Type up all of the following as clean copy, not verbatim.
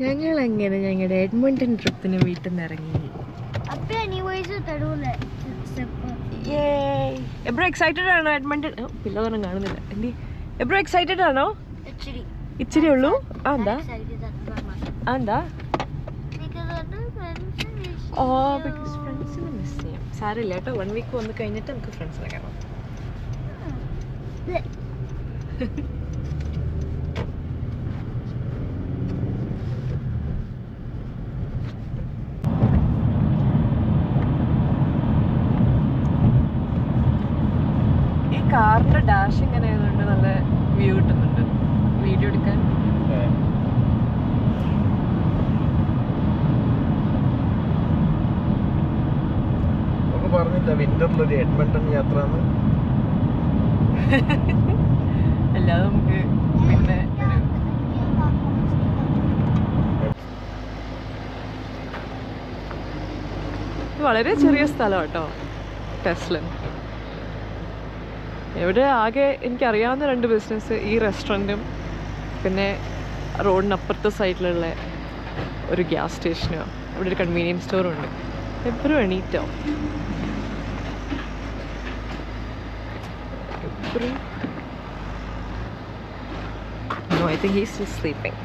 ഞങ്ങൾ അങ്ങനെ ഞങ്ങളുടെ എഡ്മണ്ടൺ ട്രിപ്പിന് വീട്ടിൽ നിന്ന് ഇറങ്ങി. എബ്രോ എക്സൈറ്റഡ് ആണോ എഡ്മണ്ടൺ? പിള്ളേരൊന്നും കാണുന്നില്ല. എന്തി എബ്രോ എക്സൈറ്റഡ് ആണോ? ഇച്ചിരി ഉള്ളൂ. എന്താ എന്താ? ഓ ബിക്കോസ് ഫ്രണ്ട്സിനെ മിസ് ചെയ്യാം. സാരമില്ല കേട്ടോ, 1 വീക്ക് വന്ന് കഴിഞ്ഞിട്ട് നമുക്ക് ഫ്രണ്ട്സിനെ കാണാം. ഈ കാറിന്റെ ഡാഷ് ഇങ്ങനെ ആയതുകൊണ്ട് നല്ല വ്യൂ കിട്ടുന്നുണ്ട് വീഡിയോ എടുക്കാൻ. പറഞ്ഞില്ല വിന്ററിലൊരു എഡ്മണ്ടൺ യാത്ര അല്ലാതെ നമുക്ക് പിന്നെ വളരെ ചെറിയ സ്ഥലം കേട്ടോ ടെസ്ലൻ. ഇവിടെ ആകെ എനിക്കറിയാവുന്ന 2 ബിസിനസ്, ഈ റെസ്റ്റോറൻറ്റും പിന്നെ റോഡിനപ്പുറത്തെ സൈഡിലുള്ള ഒരു ഗ്യാസ് സ്റ്റേഷനോ അവിടെ ഒരു കൺവീനിയൻസ് സ്റ്റോറും ഉണ്ട്. എപ്പോഴും എണീറ്റോ No, I think he's still sleeping.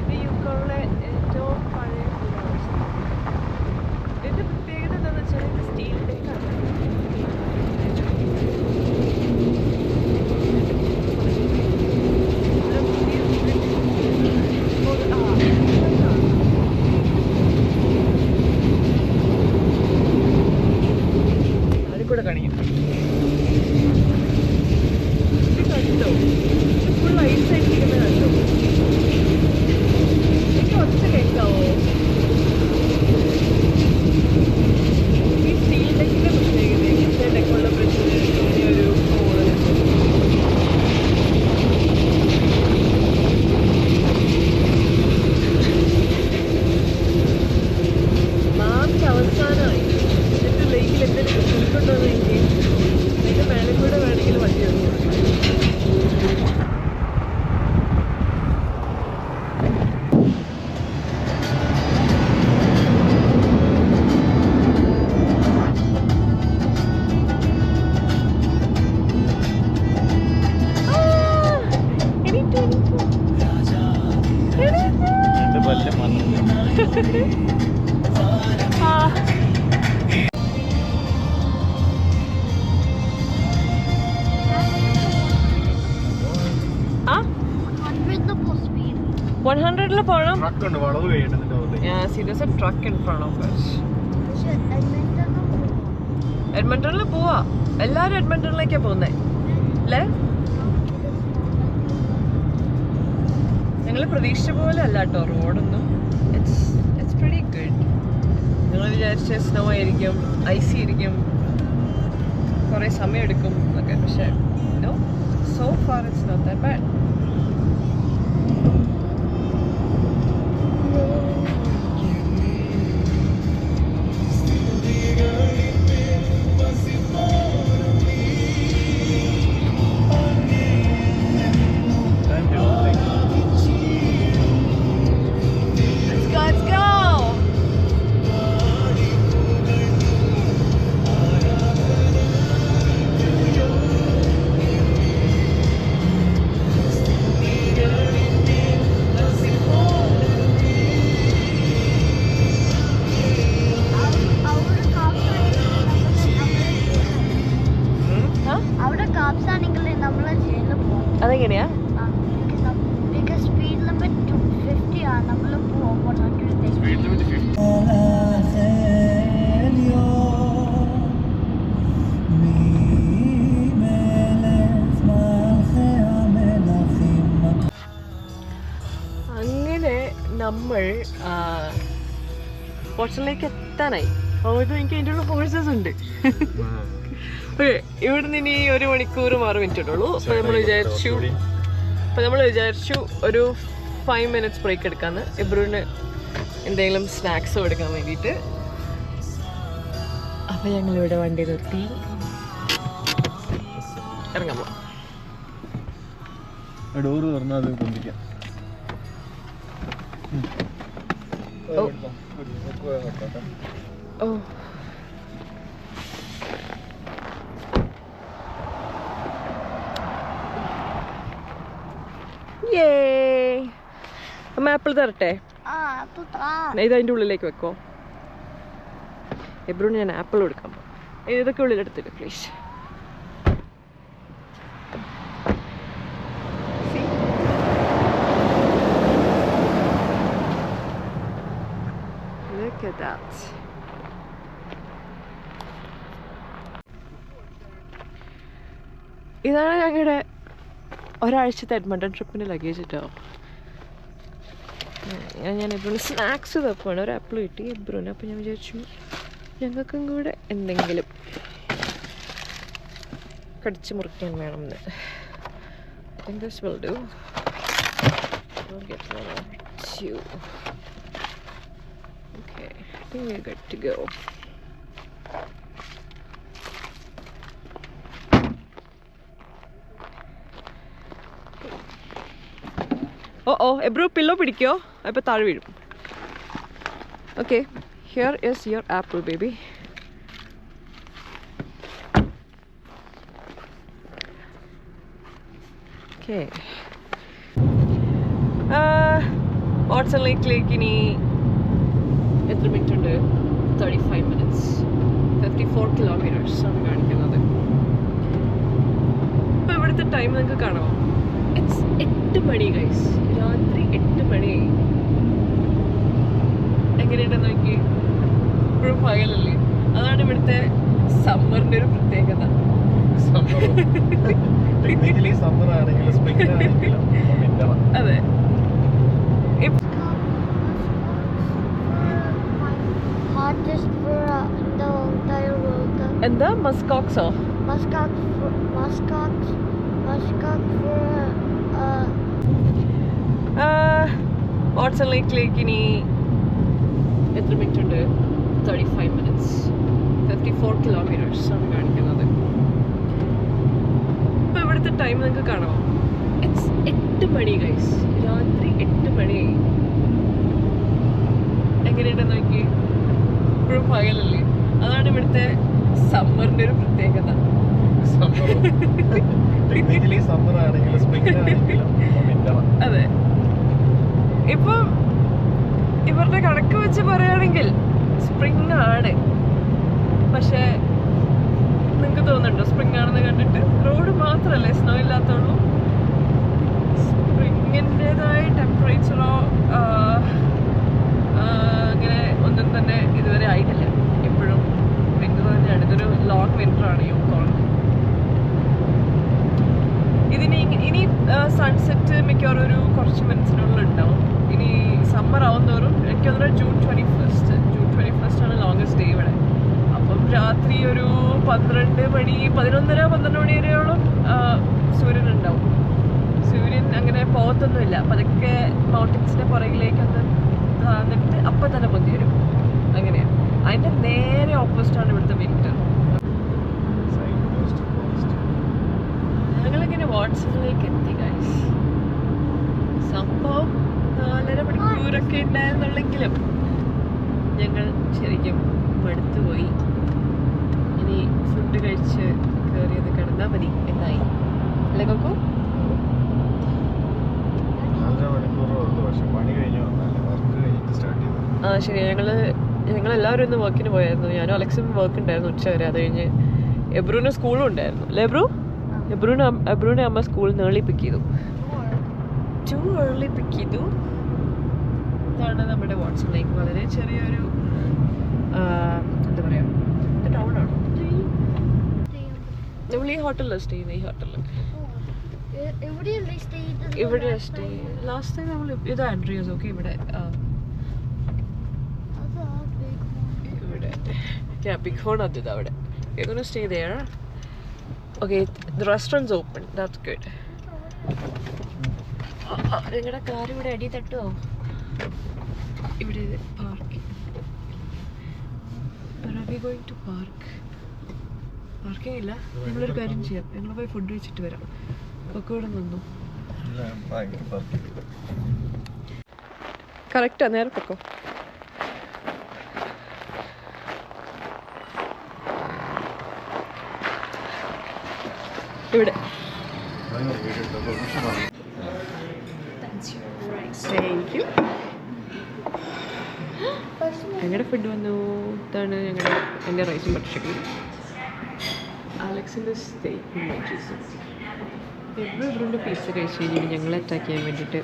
ഇത് യുക്കോളിലെ ഏറ്റവും പഴയ ഇതിന്റെ പ്രത്യേകത എന്താണെന്ന് വെച്ചാൽ ഇത് സ്റ്റീൽ ഡേക്കാണ്. കൂടെ കാണിക്കും. ഇത് കണ്ടോ? ഫുൾ ഐസ് ആയിട്ടിരിക്കുന്നത് കണ്ടോ? എനിക്ക് ഒച്ച കേൾക്കാവോ? ഈ സ്റ്റീൽ ഡെക്കിന്റെ പ്രത്യേകത ഇങ്ങനത്തെ ഡെക്കുള്ള ബ്രിഡ്ജിന് ഒരു മാർച്ച് അവസാനമായി. എന്നിട്ട് ലേക്കിൽ എന്തെങ്കിലും കുളിക്കൊണ്ടോന്ന് എനിക്ക് അതിൻ്റെ മേലെ കൂടെ വേണമെങ്കിൽ വണ്ടി വന്നു. പോണം. എഡ്മണ്ടണിൽ പോവാ. എല്ലാരും എഡ്മണ്ടണിലേക്കാ പോകുന്നേ അല്ലേ? ഞങ്ങൾ പ്രതീക്ഷിച്ച പോലെ അല്ല കേട്ടോ റോഡൊന്നും. It's pretty good. ഞങ്ങൾ വിചാരിച്ച സ്നോ ആയിരിക്കും, ഐസി ആയിരിക്കും, കുറേ സമയം എടുക്കും എന്നൊക്കെ. പക്ഷെ no, so far it's not that bad. അതെങ്ങനെയാ? അങ്ങനെ നമ്മൾ പോർച്ചുഗലിലേക്ക് എത്താനായി. ഇത് എനിക്ക് അതിൻ്റെ ഉള്ള ഹോഴ്സസ് ഉണ്ട്. ഇവിടുന്ന് ഇനി 1 മണിക്കൂർ 6 മിനിറ്റ് ഉള്ളൂ. അപ്പോൾ നമ്മൾ വിചാരിച്ചു ഒരു 5 minutes ബ്രേക്ക് എടുക്കാമെന്ന്. എബ്രുവിന് എന്തെങ്കിലും സ്നാക്സ് എടുക്കാൻ വേണ്ടിയിട്ട്. അപ്പോൾ ഞങ്ങളിവിടെ വണ്ടി നിർത്തി ഇറങ്ങാൻ പോകാം. ഡോറ് തുറന്നാൽ അത് പൊന്തിക്കാം. ഓ അമ്മ ആപ്പിൾ തരട്ടെ? ഇത് അതിൻ്റെ ഉള്ളിലേക്ക് വെക്കോ? എബ്രൂന് ഞാൻ ആപ്പിൾ കൊടുക്കാം. ഇതൊക്കെ ഉള്ളിലെടുത്തില്ല പ്ലീസ്. Look at that. ഇതാണ് ഞങ്ങളുടെ ഒരാഴ്ചത്തെ എഡ്മണ്ടൺ ട്രിപ്പിന് ലഗേജ് കേട്ടോ. ഞാൻ എബ്രൂന് സ്നാക്സ് തപ്പാണ്. ഒരു ആപ്പിൾ കിട്ടി എബ്രൂന്. അപ്പം ഞാൻ വിചാരിച്ചു ഞങ്ങൾക്കും കൂടെ എന്തെങ്കിലും കടിച്ച് മുറിക്കാൻ വേണമെന്ന്. I think this will do. I'll get one or two. Okay, I think we're good to go. എബ്രൂ പില്ലോ പിടിക്കോ? അപ്പോൾ താഴെ വീഴും. Okay, here is your apple baby. Okay, Watson ലേക്കിലേക്ക് ഇനി എത്ര മിനിറ്റ് ഉണ്ട്? 35 minutes. 54 kilometers ആണ് കാണിക്കുന്നത്. ഇപ്പോൾ ഇവിടുത്തെ ടൈം നിങ്ങൾക്ക് കാണാമോ? It's 8 money guys. രാത്രി 8 മണി. എങ്ങനെയുണ്ടെന്ന് നോക്കി. ഇപ്പോഴും പകലല്ലേ. അതാണ് ഇവിടുത്തെ സമ്മറിൻ്റെ ഒരു പ്രത്യേകത. അതെ. എന്താ മസ്കോക്സോ? വാട്സൺ ലേക്കിലേക്ക് ഇനി എത്ര മിനിറ്റ് ഉണ്ട്? 35 minutes. 54 kilometers ആണ് കാണിക്കുന്നത്. ഇപ്പോൾ ഇവിടുത്തെ ടൈം നിങ്ങൾക്ക് കാണാമോ? It's 8 money guys. രാത്രി 8 മണി. എങ്ങനെയുണ്ടെന്ന് നോക്കി. ഇപ്പോഴും പകലല്ലേ. അതാണ് ഇവിടുത്തെ സമ്മറിൻ്റെ ഒരു പ്രത്യേകത. അതെ. ഇപ്പൊ ഇവരുടെ കണക്ക് വെച്ച് പറയുകയാണെങ്കിൽ സ്പ്രിംഗ് ആണ്. പക്ഷെ നിങ്ങൾക്ക് തോന്നുന്നുണ്ടോ സ്പ്രിംഗ് ആണെന്ന് കണ്ടിട്ട്? റോഡ് മാത്രമല്ലേ സ്നോ ഇല്ലാത്തുള്ളൂ. സ്പ്രിങ്ങിൻ്റെതായ ടെമ്പറേച്ചറോ അങ്ങനെ ഒന്നും തന്നെ ഇതുവരെ ആയിട്ടില്ല. ഇപ്പോഴും വിന്റർ തന്നെയാണ്. ഇതൊരു ലോങ് വിന്റർ ആണ് യൂക്കോൺ. ഇതിന് ഇനി സൺസെറ്റ് മിക്കവാറും ഒരു കുറച്ച് മിനിറ്റ്സിനുള്ളിൽ ഉണ്ടാവും. ഇനി സമ്മർ ആവും തോറും എനിക്ക് തോന്നുന്നത് ജൂൺ 21 ആണ് ലോങ്ങസ്റ്റ് ഡേ ഇവിടെ. അപ്പം രാത്രി ഒരു 12 മണി 11:30 മണി വരെയോളം സൂര്യൻ ഉണ്ടാവും. സൂര്യൻ അങ്ങനെ പോകത്തൊന്നുമില്ല. പതുക്കെ മൗണ്ടൻസിൻ്റെ പുറകിലേക്കൊന്ന് എന്നിട്ട് അപ്പം തന്നെ പൊന്തി വരും. അങ്ങനെയാണ്. അതിൻ്റെ നേരെ ഓപ്പോസിറ്റാണ് ഇവിടുത്തെ വിന്റർ. ഞങ്ങളിങ്ങനെ വാട്സണിലേക്ക് എത്തി ഗൈസ്. സംഭവം 4.5 മണിക്കൂറൊക്കെ ഉണ്ടായിരുന്നുള്ളെങ്കിലും ഞങ്ങൾ ശരിക്കും മടുത്തുപോയി. ഇനി ഫുഡ് കഴിച്ച് കയറിയത് കിടന്നാൽ മതി എന്നായി അല്ലേ കൊക്കു? ആ ശരി. ഞങ്ങളെല്ലാവരും ഇന്ന് വർക്കിന് പോയായിരുന്നു. ഞാനും അലക്സും വർക്ക് ഉണ്ടായിരുന്നു ഉച്ച വരെ. അത് കഴിഞ്ഞ് എബ്രൂന് സ്കൂളും ഉണ്ടായിരുന്നു അല്ലേ എബ്രു? എബ്രൂനെ അമ്മ സ്കൂളിൽ നിന്ന് ഏർലി പിക്ക് ചെയ്തു. ഇതാണ് നമ്മുടെ വാട്സൺ ലേക്ക്. വളരെ ചെറിയൊരു എന്താ പറയുക, ടൗണാണ്. നമ്മൾ ഈ ഹോട്ടലിലാണ് സ്റ്റേ ചെയ്യുന്നത്. ഈ ഹോട്ടലിൽ ഇവിടെ സ്റ്റേ ലാസ്റ്റ് ടൈം നമ്മൾ ഇത് ആൻഡ്രിയാസ്. ഓക്കെ, ഇവിടെ big horn at it അവിടെ. We're going to stay there. Okay, the restaurant's open. That's good. നിങ്ങളുടെ കാർ ഇവിടെ അടി തട്ടുമോ? ഇവിടെ park. Are we going to park? Parking ഇല്ല. ഞങ്ങളൊരു കാര്യം ചെയ്യാം. ഞങ്ങൾ പോയി ഫുഡ് കഴിച്ചിട്ട് വരാം. ഒക്കെ ഇവിടെ നിന്നു. കറക്റ്റാ, നേരെ പൊക്കോ. ഇവിടെ താങ്ക് യു. ഞങ്ങളുടെ ഫുഡ് വന്നു. ഇതാണ് എൻ്റെ റൈസും ബട്ടർ ആലക്സിൻ്റെ സ്റ്റേക്ക് ഇവരുടെ പീസ് കഴിച്ച് കഴിഞ്ഞാൽ ഞങ്ങളെ അറ്റാക്ക് ചെയ്യാൻ വേണ്ടിയിട്ട്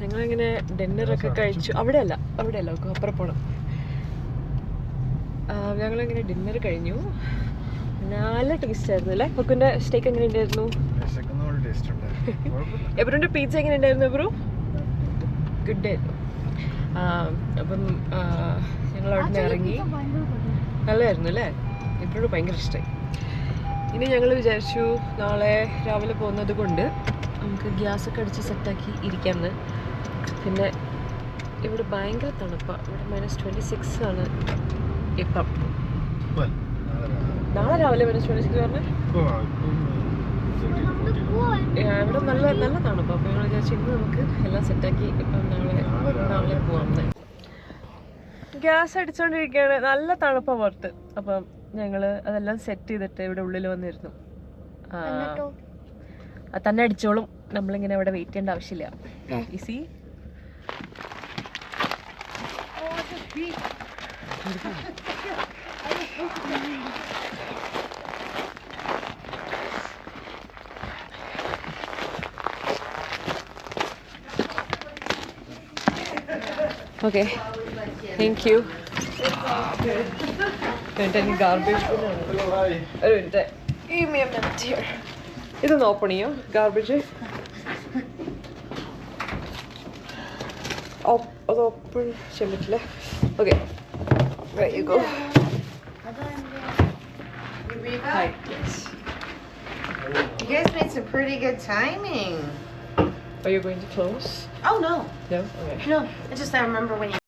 ഞങ്ങളിങ്ങനെ ഡിന്നറൊക്കെ കഴിച്ചു. അവിടെയല്ല അപ്പുറം പോകണം. ഞങ്ങളിങ്ങനെ ഡിന്നർ കഴിഞ്ഞു. നല്ല ടേസ്റ്റ് ആയിരുന്നു അല്ലേ? കൊക്കിൻ്റെ സ്റ്റേക്ക് എങ്ങനെ ഉണ്ടായിരുന്നു? എബ്രുവിൻ്റെ പീച്ച എങ്ങനെ ഉണ്ടായിരുന്നു എബ്രു? ഗുഡ് ആയിരുന്നു. അപ്പം ഞങ്ങൾ അവിടെ നിന്ന് ഇറങ്ങി. നല്ലതായിരുന്നു അല്ലേ? എബ്രുവിന് ഭയങ്കര ഇഷ്ടമായി. ഇനി ഞങ്ങൾ വിചാരിച്ചു നാളെ രാവിലെ പോകുന്നത് കൊണ്ട് നമുക്ക് ഗ്യാസൊക്കെ അടിച്ച് സെറ്റാക്കി ഇരിക്കാമെന്ന്. പിന്നെ ഇവിടെ ഭയങ്കര തണുപ്പാണ്. ഇവിടെ -26 ആണ് ഇപ്പം. നാളെ രാവിലെ -26 പറഞ്ഞേ. ഇവിടെ നല്ല നല്ല തണുപ്പാണ്. അപ്പോൾ ഞങ്ങൾ വിചാരിച്ചു ഇന്ന് നമുക്ക് എല്ലാം സെറ്റാക്കി ഇപ്പം നാളെ പോകാമെന്ന്. ഗ്യാസ് അടിച്ചുകൊണ്ടിരിക്കുകയാണ്. നല്ല തണുപ്പാണ് പുറത്ത്. അപ്പം ഞങ്ങൾ അതെല്ലാം സെറ്റ് ചെയ്തിട്ട് ഇവിടെ ഉള്ളിൽ വന്നിരുന്നു. തന്നെ അടിച്ചോളും. നമ്മളിങ്ങനെ ഇവിടെ വെയിറ്റ് ചെയ്യേണ്ട ആവശ്യമില്ല. Easy. Okay, thank you. Any garbage? Give me a minute here. ഇതൊന്ന് ഓപ്പൺ ചെയ്യോ ഗാർബേജ്? അത് ഓപ്പൺ ചെയ്യാൻ പറ്റില്ല. Okay, there you go. Hi. You guys made some pretty good timing. Are you going to close? Oh no, No? Okay. no. I remember when you